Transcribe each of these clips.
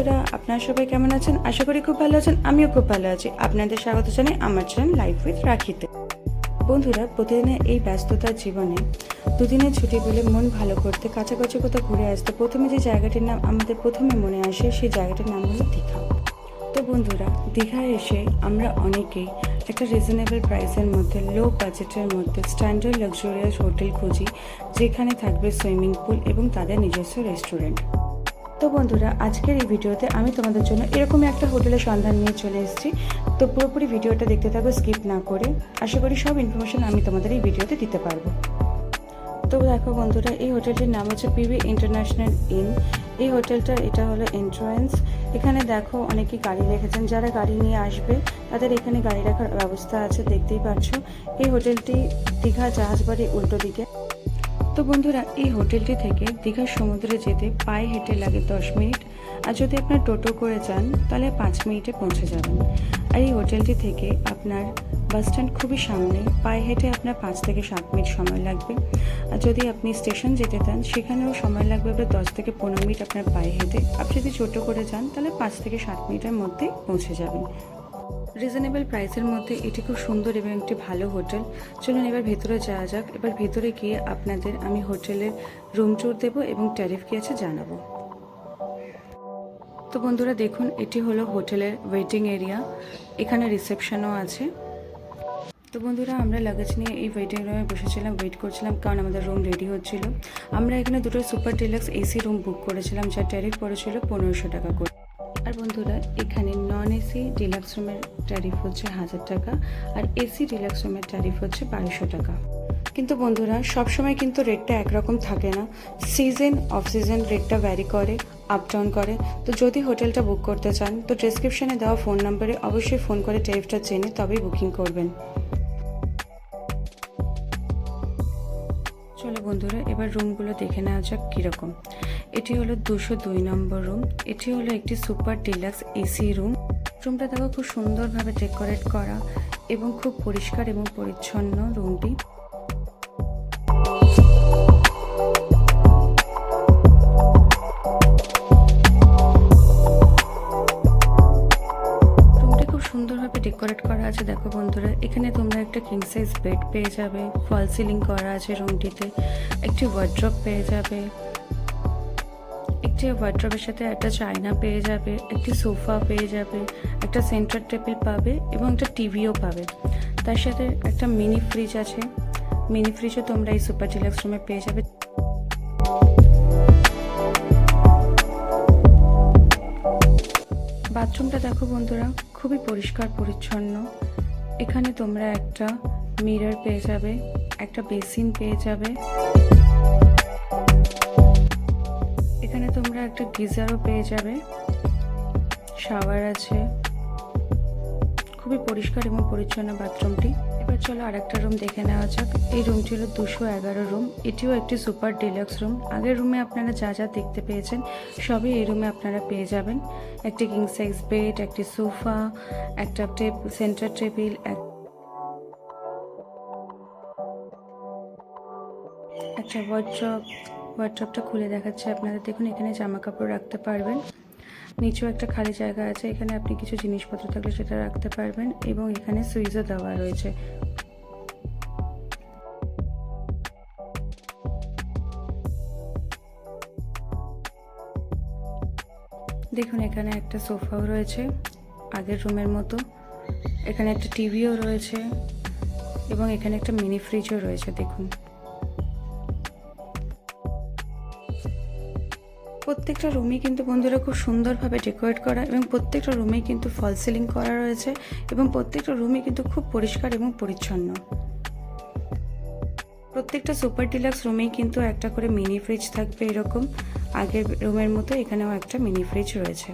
বন্ধুরা, আপনারা সবাই কেমন আছেন? আশা করি খুব ভালো আছেন। আমিও খুব ভালো আছি। আপনাদের স্বাগত জানাই আমার চ্যানেল লাইফ উইথ রাখিতে। বন্ধুরা, প্রতিদিনের এই ব্যস্ততার জীবনে দুদিনের ছুটি পেলে মন ভালো করতে কাছাকাছি কোথাও ঘুরে আসতে প্রথমে যে জায়গাটির নাম আমাদের প্রথমে মনে আসে সেই জায়গাটির নাম হলো দীঘা। তো বন্ধুরা, দীঘায় এসে আমরা অনেকেই একটা রিজনেবল প্রাইসের মধ্যে লো বাজেটের মধ্যে স্ট্যান্ডার্ড লাক্সুরিয়াস হোটেল খুঁজি, যেখানে থাকবে সুইমিং পুল এবং তাদের নিজস্ব রেস্টুরেন্ট। তো বন্ধুরা, আজকের এই ভিডিওতে আমি তোমাদের জন্য এরকমই একটা হোটেলের সন্ধান নিয়ে চলে এসেছি। তো পুরোপুরি ভিডিওটা দেখতে থাকো স্কিপ না করে। আশা করি সব ইনফরমেশন আমি তোমাদের এই ভিডিওতে দিতে পারবো। তো দেখো বন্ধুরা, এই হোটেলটির নাম হচ্ছে পিভি ইন্টারন্যাশনাল ইন। এই হোটেলটার এটা হলো এন্ট্রান্স। এখানে দেখো অনেকেই গাড়ি রেখেছেন, যারা গাড়ি নিয়ে আসবে তাদের এখানে গাড়ি রাখার ব্যবস্থা আছে, দেখতেই পাচ্ছ। এই হোটেলটি দীঘা জাহাজবাড়ির উল্টো দিকে। তো বন্ধুরা, এই হোটেলটি থেকে দীঘার সমুদ্রে যেতে পায়ে হেঁটে লাগে 10 মিনিট, আর যদি আপনার টোটো করে যান তাহলে 5 মিনিটে পৌঁছে যাবেন। আর এই হোটেলটি থেকে আপনার বাস স্ট্যান্ড খুবই সামনে, পায়ে হেঁটে আপনার 5 থেকে 7 মিনিট সময় লাগবে। আর যদি আপনি স্টেশন যেতে চান সেখানেও সময় লাগবে আপনার 10 থেকে 15 মিনিট আপনার পায়ে হেঁটে। আপনি যদি টোটো করে যান তাহলে 5 থেকে 7 মিনিটের মধ্যেই পৌঁছে যাবেন। রিজনেবল প্রাইসের মধ্যে এটি খুব সুন্দর এবং একটি ভালো হোটেল। চলুন এবার ভেতরে যাওয়া যাক। এবার ভেতরে গিয়ে আপনাদের আমি হোটেলের রুম ট্যুর দেবো এবং ট্যারিফ কি আছে জানাবো। তো বন্ধুরা দেখুন, এটি হলো হোটেলের ওয়েটিং এরিয়া। এখানে রিসেপশনও আছে। তো বন্ধুরা, আমরা লাগেজ নিয়ে এই ওয়েটিং রুমে বসেছিলাম, ওয়েট করছিলাম, কারণ আমাদের রুম রেডি হচ্ছিল। আমরা এখানে দুটো super deluxe AC room book করেছিলাম, যার ট্যারিফ পড়েছিল 1500 টাকা করে। আর বন্ধুরা, এখানে নন এসি ডিলাক্স রুমের ট্যারিফ হচ্ছে 1000 টাকা, আর এসি ডিলাক্স রুমের ট্যারিফ হচ্ছে 1200 টাকা। কিন্তু বন্ধুরা, সবসময় কিন্তু রেটটা একরকম থাকে না। সিজন অফ সিজন রেটটা ভ্যারি করে, আপ ডাউন করে। তো যদি হোটেলটা বুক করতে চান তো ডেসক্রিপশানে দেওয়া ফোন নাম্বারে অবশ্যই ফোন করে ট্যারিফটা জেনে তবেই বুকিং করবেন। চলো বন্ধুরা, এবার রুমগুলো দেখে নেওয়া যাক কীরকম। এটি হলো 202 নম্বর রুম। এটি হলো একটি সুপার ডিলাক্স এসি রুম। রুমটা দেখো খুব সুন্দরভাবে ডেকোরেট করা এবং খুব পরিষ্কার এবং পরিচ্ছন্ন রুমটি। সুন্দরভাবে ডেকোরেট করা আছে। দেখো বন্ধুরা, এখানে তোমরা একটা কিং সাইজ বেড পেয়ে যাবে, ফল সিলিং করা আছে রুমটিতে, একটি ওয়ার্ড্রপ পেয়ে যাবে, একটি ওয়ার্ড্রপের সাথে একটা চায়না পেয়ে যাবে, একটি সোফা পেয়ে যাবে, একটা সেন্টার টেবিল পাবে এবং একটা টিভিও পাবে। তার সাথে একটা মিনি ফ্রিজ আছে। মিনি ফ্রিজও তোমরা এই সুপার ডিলাক্স রুমে পেয়ে যাবে। বাথরুমটা দেখো বন্ধুরা, খুবই পরিষ্কার পরিচ্ছন্ন। এখানে তোমরা একটা মিরর পেয়ে যাবে, একটা বেসিন পেয়ে যাবে, এখানে তোমরা একটা গিজারও পেয়ে যাবে, শাওয়ার আছে। খুবই পরিষ্কার এবং পরিচ্ছন্ন বাথরুমটি। এবার চলো আরেকটা রুম দেখে নেওয়া যাক। এই রুমটি হলো 211 রুম। এটিও একটি সুপার ডিলাক্স রুম। আগের রুমে আপনারা যা যা দেখতে পেয়েছেন সবই এই রুমে আপনারা পেয়ে যাবেন। একটি কিং সাইজ বেড, একটি সোফা, একটা সেন্টার টেবিল, একটা ওয়ার্ড্রপটা খুলে দেখাচ্ছে আপনাদের। দেখুন, এখানে জামা কাপড় রাখতে পারবেন। নিচেও একটা খালি জায়গা আছে, এখানে আপনি কিছু জিনিসপত্র থাকলে সেটা রাখতে পারবেন এবং এখানে সুইচও দেওয়া রয়েছে। দেখুন, এখানে একটা সোফাও রয়েছে আগের রুমের মতো, এখানে একটা টিভিও রয়েছে এবং এখানে একটা মিনি ফ্রিজও রয়েছে। দেখুন, প্রত্যেকটা রুমই কিন্তু বন্ধুরা খুব সুন্দরভাবে ডেকোরেট করা এবং প্রত্যেকটা রুমেই কিন্তু ফল সিলিং করা রয়েছে এবং প্রত্যেকটা রুমই কিন্তু খুব পরিষ্কার এবং পরিচ্ছন্ন। প্রত্যেকটা সুপার ডিলাক্স রুমেই কিন্তু একটা করে মিনি ফ্রিজ থাকবে, এরকম আগের রুমের মতো এখানেও একটা মিনি ফ্রিজ রয়েছে।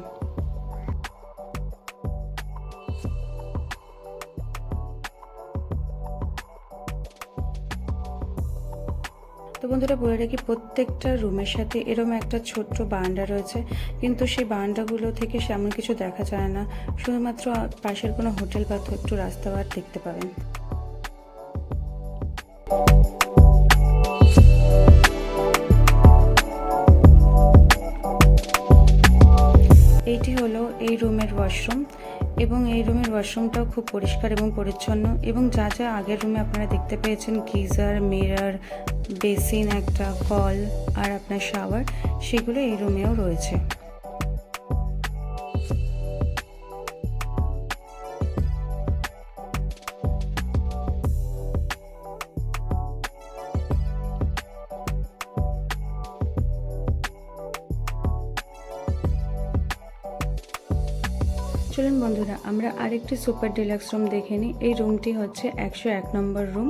তো বন্ধুরা, বলে রাখি প্রত্যেকটা রুমের সাথে এরকম একটা ছোট্ট বারান্দা রয়েছে, কিন্তু সেই বারান্দাগুলো থেকে সেমন কিছু দেখা যায় না। শুধুমাত্র পাশের কোনো হোটেল বা একটু রাস্তাঘাট দেখতে পাবেন। এইটি রুমের ওয়াশরুম, এবং এই রুমের ওয়াশরুমটাও খুব পরিষ্কার এবং পরিচ্ছন্ন, এবং যা যা আগের রুমে আপনারা দেখতে পেয়েছেন গিজার, মিরর, বেসিন, একটা কল আর আপনার শাওয়ার, সেগুলো এই রুমেও রয়েছে। চলুন বন্ধুরা, আমরা আরেকটি সুপার ডিলাক্স রুম দেখে নিই। এই রুমটি হচ্ছে 101 নম্বর রুম।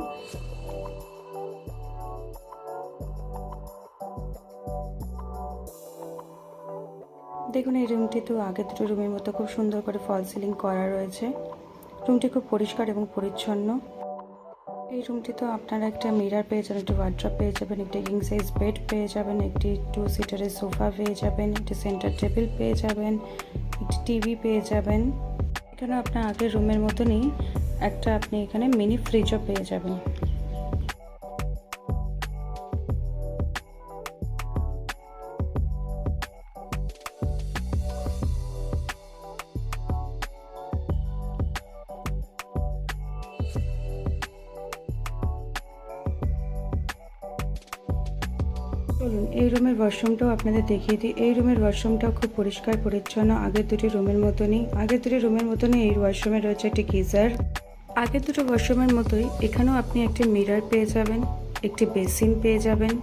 দেখুন, এই রুমটি তো আগের দুটো রুমের মতো খুব সুন্দর করে ফল সিলিং করা রয়েছে। রুমটি খুব পরিষ্কার এবং পরিচ্ছন্ন। এই রুমটি তো আপনারা একটা মিরর পেয়ে যাবেন, একটি ওয়ার্ড্রপ পেয়ে যাবেন, একটি কিং সাইজ বেড পেয়ে যাবেন, একটি 2 সিটারের সোফা পেয়ে যাবেন, একটি সেন্টার টেবিল পেয়ে যাবেন, একটি টিভি পেয়ে যাবেন। এখানে আপনার আগের রুমের মতনই একটা আপনি এখানে মিনি ফ্রিজও পেয়ে যাবেন। চলুন এই রুমের ওয়াশরুমটাও আপনাদের দেখিয়ে দিই। এই রুমের ওয়াশরুমটাও খুব পরিষ্কার পরিচ্ছন্ন, আগের দুটি রুমের মতনই। এই ওয়াশরুমে রয়েছে একটি গিজার। আগের দুটো ওয়াশরুমের মতোই এখানেও আপনি একটি মিরর পেয়ে যাবেন, একটি বেসিন পেয়ে যাবেন।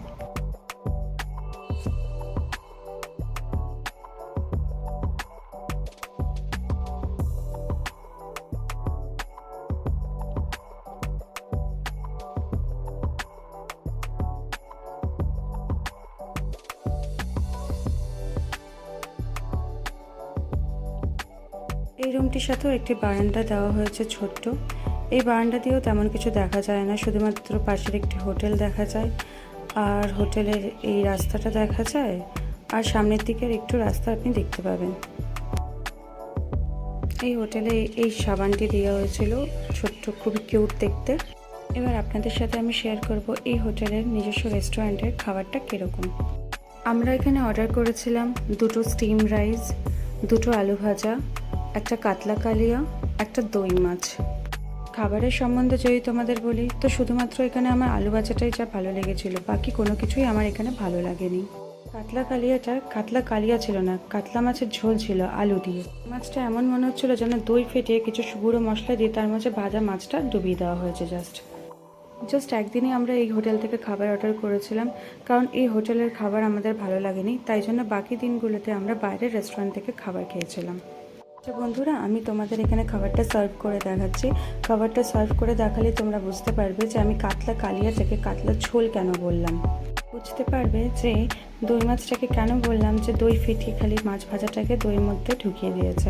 এই রুমটির সাথেও একটি বারান্দা দেওয়া হয়েছে ছোট্ট। এই বারান্দা দিয়েও তেমন কিছু দেখা যায় না, শুধুমাত্র পাশের একটি হোটেল দেখা যায়, আর হোটেলের এই রাস্তাটা দেখা যায়, আর সামনের দিকের একটু রাস্তা আপনি দেখতে পাবেন। এই হোটেলে এই সাবানটি দেওয়া হয়েছিল, ছোট্ট, খুবই কিউট দেখতে। এবার আপনাদের সাথে আমি শেয়ার করব এই হোটেলের নিজস্ব রেস্টুরেন্টের খাবারটা কীরকম। আমরা এখানে অর্ডার করেছিলাম 2টো স্টিম রাইস, 2টো আলু ভাজা, একটা কাতলা কালিয়া, একটা দই মাছ। খাবারের সম্বন্ধে যদি তোমাদের বলি, তো শুধুমাত্র এখানে আমার আলু ভাজাটাই যা ভালো লেগেছিল, বাকি কোনো কিছুই আমার এখানে ভালো লাগেনি। কাতলা কালিয়া ছিল না, কাতলা মাছের ঝোল ছিল আলু দিয়ে। মাছটা এমন মনে হচ্ছিল যেন দই ফেটিয়ে কিছু গুঁড়ো মশলা দিয়ে তার মাঝে ভাজা মাছটা ডুবিয়ে দেওয়া হয়েছে। জাস্ট একদিনই আমরা এই হোটেল থেকে খাবার অর্ডার করেছিলাম, কারণ এই হোটেলের খাবার আমাদের ভালো লাগেনি, তাই জন্য বাকি দিনগুলোতে আমরা বাইরের রেস্টুরেন্ট থেকে খাবার খেয়েছিলাম। তো বন্ধুরা, আমি তোমাদের এখানে খাবারটা সার্ভ করে দেখাচ্ছি। খাবারটা সার্ভ করে দেখালে তোমরা বুঝতে পারবে যে আমি কাতলা কালিয়া থেকে কাতলা ঝোল কেন বললাম, বুঝতে পারবে যে দই মাছটাকে কেন বললাম যে দই ফেটিয়ে খালি মাছ ভাজাটাকে দইয়ের মধ্যে ঢুকিয়ে দিয়েছে।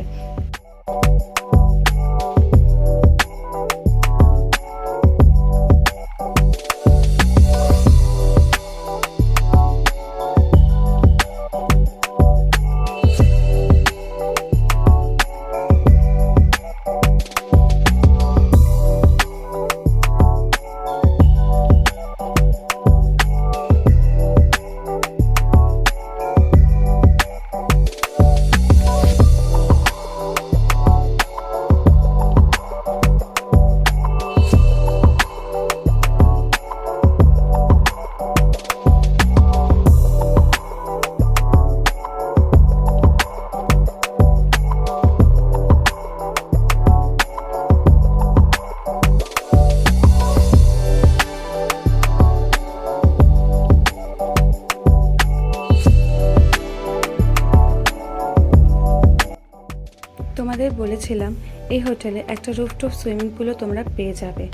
তোমাদের বলেছিলাম এই হোটেলে একটা রুফটপ সুইমিং পুলও তোমরা পেয়ে যাবে।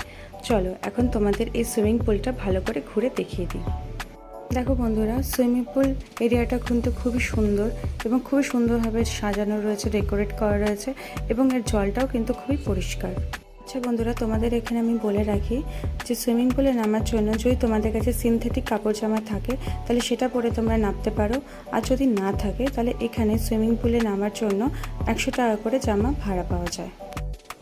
চলো এখন তোমাদের এই সুইমিং পুলটা ভালো করে ঘুরে দেখিয়ে দিই। দেখো বন্ধুরা, সুইমিং পুল এরিয়াটা কিন্তু খুবই সুন্দর এবং খুবই সুন্দরভাবে সাজানো রয়েছে, ডেকোরেট করা রয়েছে, এবং এর জলটাও কিন্তু খুবই পরিষ্কার। আচ্ছা বন্ধুরা, তোমাদের এখানে আমি বলে রাখি যে সুইমিং পুলে নামার জন্য যদি তোমাদের কাছে সিনথেটিক কাপড় জামা থাকে তাহলে সেটা পরে তোমরা নামতে পারো, আর যদি না থাকে তাহলে এখানে সুইমিং পুলে নামার জন্য 100 টাকা করে জামা ভাড়া পাওয়া যায়।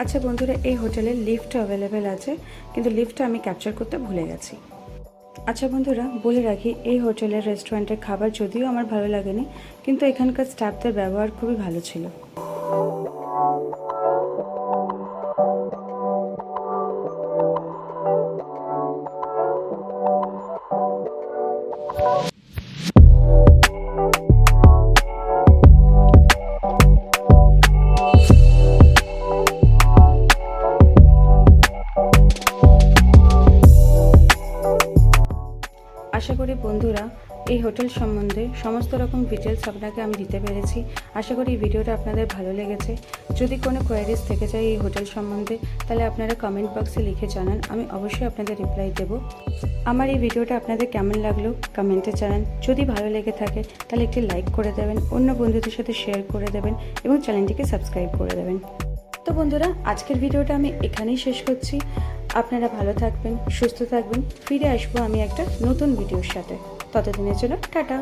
আচ্ছা বন্ধুরা, এই হোটেলে লিফট অ্যাভেলেবেল আছে, কিন্তু লিফটটা আমি ক্যাপচার করতে ভুলে গেছি। আচ্ছা বন্ধুরা, বলে রাখি এই হোটেলের রেস্টুরেন্টের খাবার যদিও আমার ভালো লাগেনি, কিন্তু এখানকার স্টাফদের ব্যবহার খুবই ভালো ছিল। হোটেল সম্বন্ধে সমস্ত রকম ডিটেলস আপনাকে আমি দিতে পেরেছি। আশা করি এই ভিডিওটা আপনাদের ভালো লেগেছে। যদি কোনো কোয়ারিজ থেকে যায় এই হোটেল সম্বন্ধে তাহলে আপনারা কমেন্ট বক্সে লিখে জানান, আমি অবশ্যই আপনাদের রিপ্লাই দেব। আমার এই ভিডিওটা আপনাদের কেমন লাগলো কমেন্টে জানান। যদি ভালো লেগে থাকে তাহলে একটি লাইক করে দেবেন, অন্য বন্ধুদের সাথে শেয়ার করে দেবেন এবং চ্যানেলটিকে সাবস্ক্রাইব করে দেবেন। তো বন্ধুরা, আজকের ভিডিওটা আমি এখানেই শেষ করছি। আপনারা ভালো থাকবেন, সুস্থ থাকবেন। ফিরে আসবো আমি একটা নতুন ভিডিওর সাথে। ততদিনের জন্য টাটা।